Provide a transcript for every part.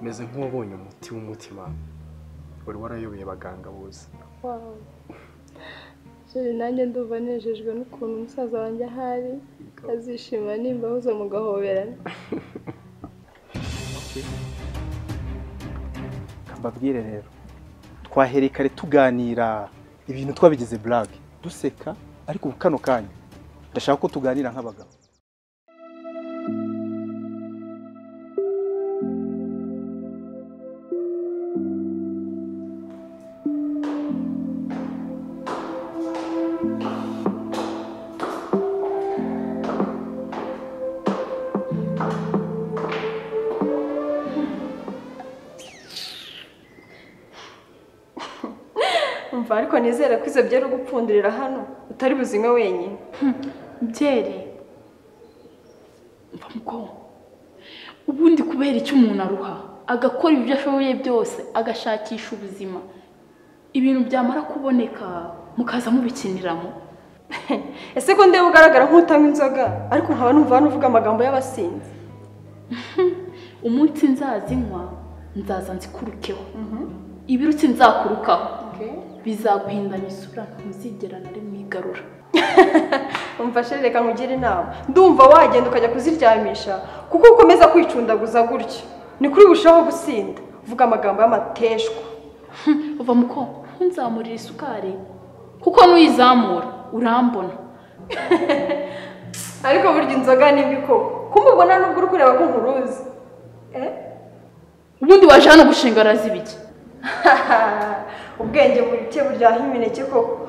meze nk'uwabonye umuti w'umutima wari warayobeye abaganga bose. Wow. Jeri nanjye ndumva nejejwe n'ukuntu umusaza wanjye ahari azishima nimba ahuze mugahoberana. Kambabwire rero twahereye kare tuganira ibintu twabigize blague duseka ariko kano kanya ndashaka ko tuganira nk'abagabo. Ariko nizere ko izo byero gupfundurira hano utari buzinywe wenyine. Byere mva muko ubundi kubera icyo umuntu aruha agakora ibyo ashoboye byose agashakisha ubuzima ibintu byamara kuboneka mukaza mubikiniramo. Ese ko ndeba ugaragara nk'utanywa inzoga ariko nkaba numva nuvuga amagambo y'abasinzi. Umunsi nzazinywa nzaza nzikurukeho ibirutsi nzakurukaho bizaguhindanya isura ntuzigera na rimwe igarura. Umfashe reka nkugire inama ndumva wagenda ukajya kuziryamisha kuko ukomeza kwicundaguza gutyo ni kuri bushaho gusinda uvuga amagambo y'amateshwa. Uva muko nzamurira isukari kuko nuyizamura urambona. Ariko burya inzoga nimbi ko kumubona nubwo uri kureba ko nkuruzi. Ubundi waje hano gushinga razibiki. Ubwenge burike buryaho imineke koko.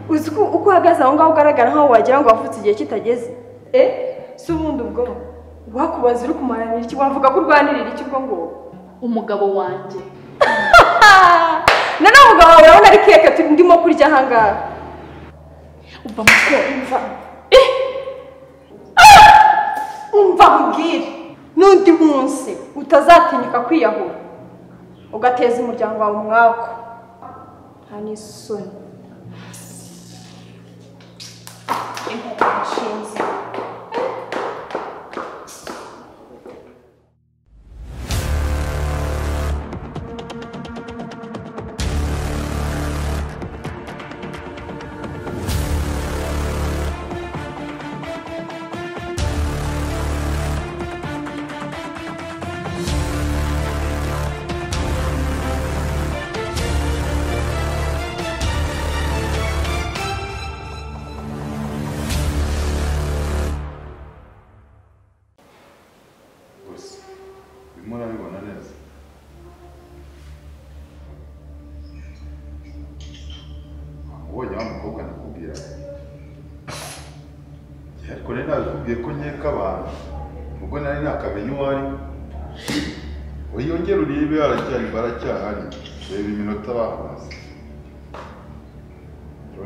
Uzi ko uko uhagaze aho ngaho ugaragara nkaho wagira ngo wavutse igihe kitageze. Si ubundi ubwo wakubaza uri kumaranira iki wavuga ko urwanirira iki ubwo ngo umugabo wanjye. None umugabo wawe urabona ari keke ndimo kurya aha ngaha. Umva muko umva mbwire n'undi munsi utazatinyuka kwiyahura ugateza umuryango wawe umwako nta n'isoni. Inshinzi murabibona neza. Ubonye wa mukobwa nakubwira ariko rero nakubwiye ko nkeka abantu ubwo nari nakamenya uwo ari we yongera urebe baracyahari reba iminota bahamaze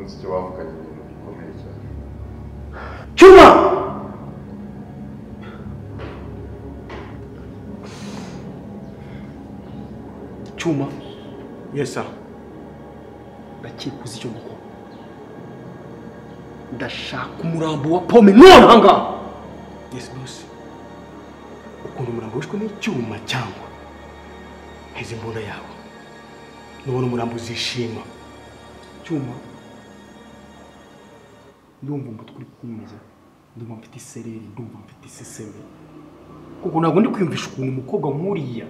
nzi icyo bavuganye ibintu bikomeye cyane. Cyuma Cyuma Yesa ndakikuza icyo gukora ndashaka umurambo wa pome none hanga. Yes boss. Ukuntu umurambo wishwe n'icyuma cyangwa heze mbona yawe nubona umurambo uzishima. Cyuma ndumva umutwe uri kumeza ndumva mfite isereri ndumva mfite iseseme kuko ntabwo ndi kwiyumvisha ukuntu umukobwa nkuriya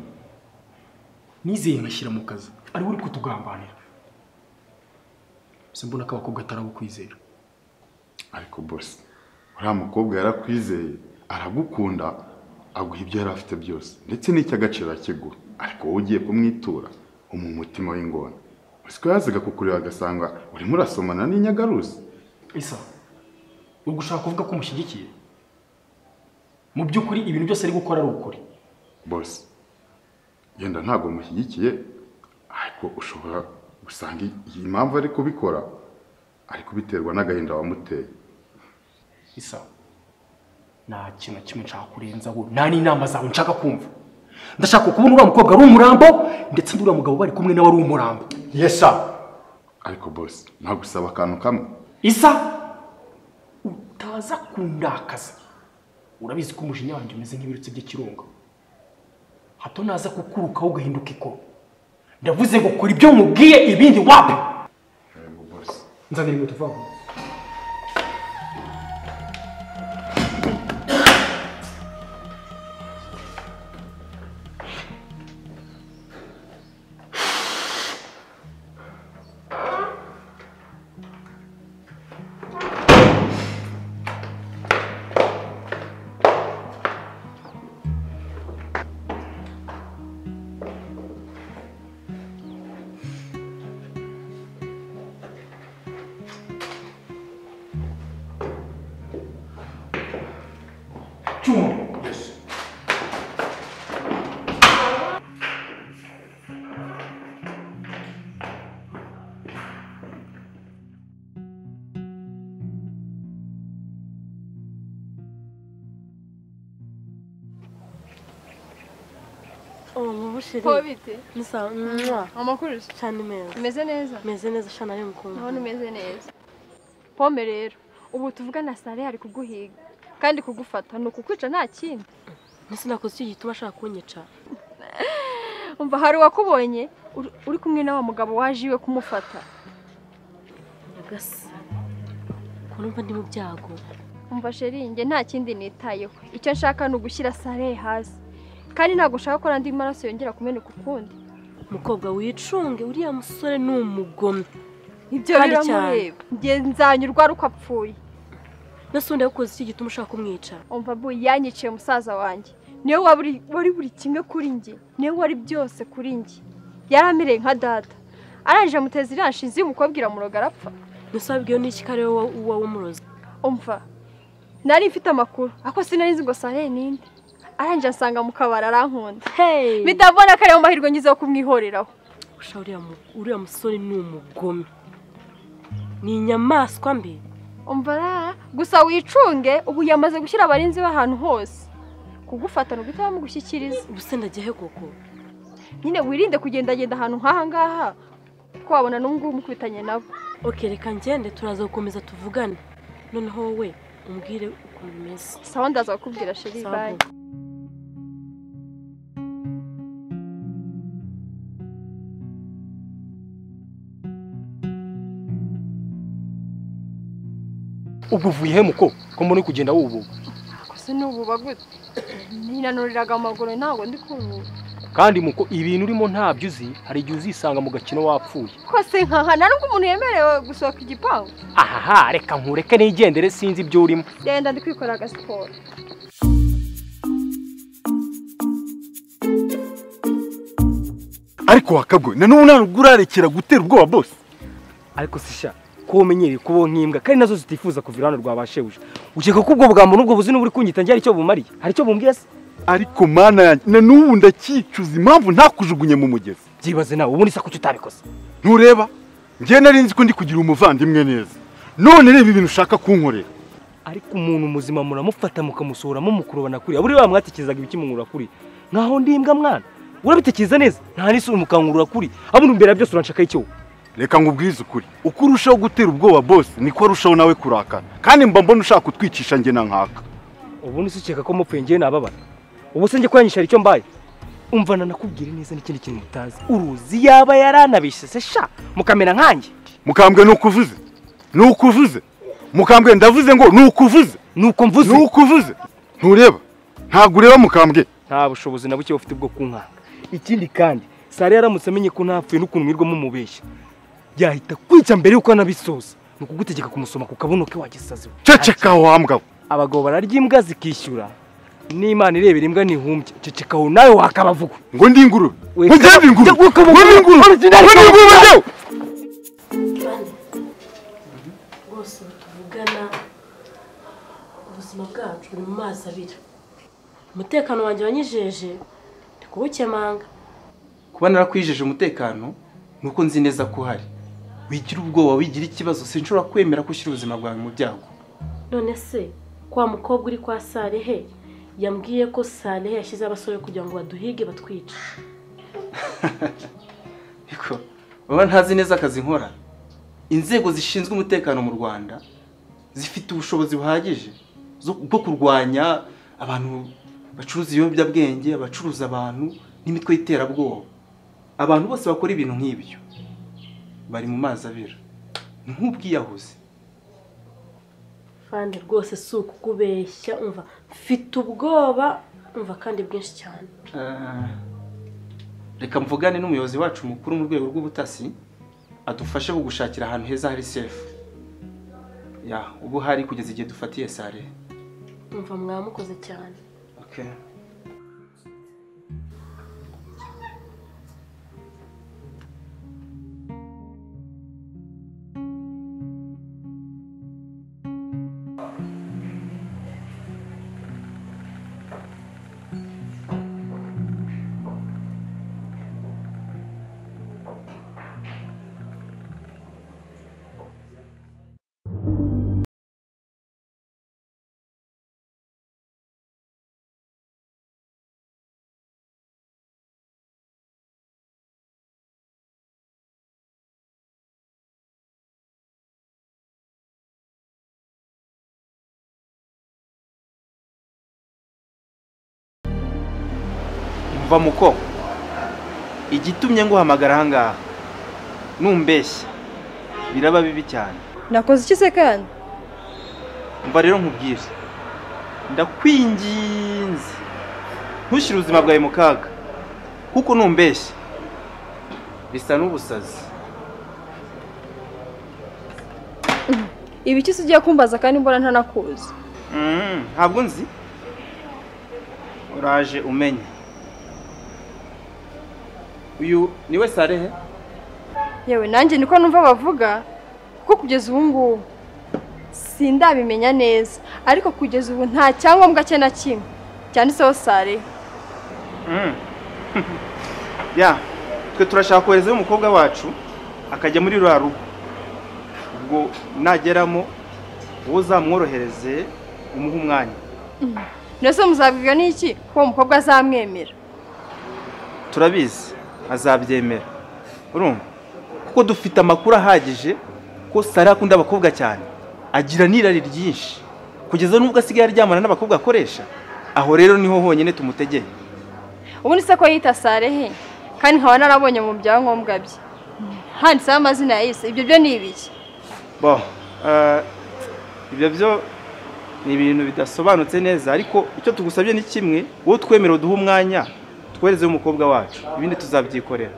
nizeye nkashyira mu kazi ari uri kutugambanira. Simbona ko abakobwa atarabukwizera. Ariko boss uriya mukobwa yarakwizeye aragukunda aguha ibyo yari afite byose ndetse n'icy'agaciro akiguha ariko wowe ugiye kumwitura mu mutima w'ingona usiko yazaga kukureba agasanga urimo urasomana n'inyagaruzi. Isa ubwo ushaka kuvuga ko umushyigikiye mu by'ukuri ibintu byose ari gukora ari ukuri. Boss yenda ntabwo mushyigikiye ariko ushobora gusanga iyi mpamvu ari kubikora ari kubiterwa n'agahinda wamuteye. Isa nta kintu kimwe nshaka kurenzaho nta n'inama zawe nshaka kumva. Ndashaka kubona uriya mukobwa ari umurambo ndetse n'uriya mugabo bari kumwe nawe ari umurambo. Yesa ariko boss nagusaba akantu kamwe. Isa utaza kundakaza urabizi ko umujinya wanjye umeze nk'ibirutse by'ikirunga hato naza kukurukaho ugahinduka iko. Ndavuze ngo kora ibyo mubwiye ibindi wapi. Yego boss. Nzanira inkweto vaho. Yes. Mubushiri. Ko bite? Nisa. Amakuru Cyane meza. umeze neza? Meze neza shana ari mukuru. None umeze neza. Pome rero, ubu tuvugana Sare ari kuguhiga kandi kugufata ni ukukwica nta kindi. Nisi nakoze iki gituma ashaka kunyica. Umva hari wakubonye uri kumwe na wa mugabo waje iwe kumufata. Nyagasa. Ko numva ndi mu byago. Umva sheri nge nta kindi nitayeho. Icyo nshaka ni ugushyira Sare hasi. Kandi ntabwo ushaka ko andi maraso yongera kumeneka ukundi. Mukobwa wicunge uriya musore ni umugome. Ibyo biramureba. Nge nzanyurwa ruko apfuye. Nasonde yakoze iki gituma ushaka kumwica. Umva bu yanyiciye musaza wanjye. Niwe wari buri kimwe kuri nge. Niwe wari byose kuri nge. Yaramireye nka data. Arangije amuteza iranshizi umukobwa iramuroga arapfa. Nasabwiye n'iki kare wowe umurozi. Umva. Nari mfite amakuru. Ako sinari nzi ngo Sare ninde. Arangije asanga mu kabara arankunda. Hey. Bitabona kare mu mahirwe ngize yo kumwihoreraho. Usha uriya musore ni umugome. Ni inyamaswa mbi. Umva gusa wicunge ubu yamaze gushyira abarinzi b'ahantu hose. Kugufata no gutama gushyikiriza. Ubuse ndagiye koko. Nyine wirinde kugendagenda ahantu nk'aha ngaha. Ko wabona n'ubwo umukubitanye nabo. Okay, reka ngende turaza gukomeza tuvugane. Noneho wowe umbwire ukuntu umeze. Sawa ndaza kukubwira sheri bye. Ubwo uvuye he muko? Ko mbona kugenda wubu. Kose n'ububa gute? Ninanuriraga amaguru ntabwo ndi kuruhuka. Kandi muko ibintu urimo ntabyo uzi, hari igihe uzisanga mu gakino wapfuye. Kose nkaha nubwo umuntu yemerewe gusohoka igipangu. Aha, reka nkureke nigendere sinzi ibyo urimo. Genda ndi kwikora agasiporo. Ariko wakagwe nanone ntarugurakira gutera ubwoba boss. Ariko sisha ko umenyereye kubo nk'imbwa kandi nazo zitifuza kuva hano rwabashewuje. Ukeka ko ubwo bwambo n'ubwo buzi n'uburi kunyita ngi ari cyo bumariye. Hari cyo bumbwiye se? Ariko mana yanjye nanubu ndakicuza impamvu ntakujugunye mu mugezi. Byibaze nawe ubundi sako utabikoze. Ntureba? Ngiye nari nzi ko ndi kugira umuvandimwe neza. None reba ibintu ushaka kunkorera. Ariko umuntu muzima muramufata mukamusohoramo mukurubana kuri. Aburi bamwatikizaga ibiki munkura kuri. Nkaho ndi imbwa mwana. Urabitekiza neza? Nta n'isura mukankura kuri. Abundi imbere byose uranshaka icyo. Reka ngubwize ukuri. Uko urushaho gutera ubwoba boss niko arushaho nawe kurakara. Kandi mba mbona ushaka kutwicisha nge na nkaka. Ubundi sukeka ko mupfuye ngiye nababara. Ubu se nge kwanyishara icyo mbaye. Umvana nakubwire neza n'ikindi kintu mutazi. Uruzi yaba yaranabishe se sha mukamera nkanjye. Mukambwe nukuvuze. Nukuvuze. Mukambwe ndavuze ngo nukuvuze. Nuko mvuze. Nukuvuze. Ntureba? Ntago ureba mukambwe. Nta bushobozi na buke ufite bwo kunkanga. Ikindi kandi Sare yaramutse amenye ko ntapfuye n'ukuntu mwirwa mu mubeshya. Yahita kwica mbere yuko anabisoza. Nukugutegeka kumusoma ku kabuno ke wagisaze. Ceceka wambwa. Abagabo bararya imbwa zikishyura. N'Imana irebera imbwa nihumbye. Ceceka ho nawe wakabavuga. Ngo ndi inguru. Mugende inguru. Ngo ndi inguru. Bose tuvugana ubuzima bwacu buri mu mazi abira. Umutekano wanjye wanyijeje ndi kuwukemanga. Kuba narakwijeje umutekano nuko nzi neza ko hari. Wigira ubwoba wigira ikibazo sinshobora kwemera ko ushyira ubuzima bwawe mu byago. None se kwa mukobwa uri kwa Sarehe yambwiye ko Sarehe yashyize abasore kugira ngo baduhige batwice. Iko baba ntazi neza akazi nkora. Inzego zishinzwe umutekano mu Rwanda zifite ubushobozi buhagije bwo kurwanya abantu bacuruza ibiyobyabwenge, abacuruza abantu n'imitwe y'iterabwoba. Abantu bose bakora ibintu nk'ibyo bari mu mazi abira, ni nk'ubwiyahuzi. Fandi rwose si ukukubeshya, umva mfite ubwoba, umva kandi bwinshi cyane. Reka mvugane n'umuyobozi wacu mukuru mu rwego rw'ubutasi adufashe kugushakira ahantu heza hari safe. Ubu hari kugeza igihe dufatiye Sale. Umva mwamukoze cyane. Okay. Umva muko, igitumye nguhamagara aha ngaha numbeshya biraba bibi cyane. Nakoze iki se kandi? Umva rero nkubwire, ndakwinginze ntushyire ubuzima bwawe mu kaga, kuko numbeshya bisa n'ubusazi. Ibiki se ugiye kumbaza kandi mbona ntanakuzi? Ntabwo nzi, uraje umenye. Uyu niwe Salehe? Yewe nanjye niko numva bavuga, kuko kugeza ubu ngubu sindabimenya neza, ariko kugeza ubu nta cyangombwa cye na kimwe cyanditseho Salehe. Twe turashaka koherezayo umukobwa wacu akajya muri rwa rugo. Ubwo nageramo wowe uzamworohereze umuhe umwanya. Nese muzabwirwa n'iki ko umukobwa azamwemera? Turabizi azabyemera, urumva, kuko dufite amakuru ahagije ko Salehe akunda abakobwa cyane, agira n'irari ryinshi kugeza n'ubwo asigaye aryamana n'abakobwa akoresha. Aho rero niho honyine tumutegeye. Ubundi se ko yita Salehe kandi nkaba narabonye mu byangombwa bye handitseho amazina yise, ibyo byo ni ibiki? Ibyo byo ni ibintu bidasobanutse neza, ariko icyo tugusabye ni kimwe, wowe twemera uduhe umwanya twoherezeyo umukobwa wacu, ibindi tuzabyikorera.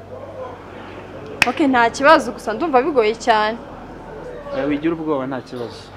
Okay, nta kibazo, gusa ndumva bigoye cyane. Wigira ubwoba, nta kibazo.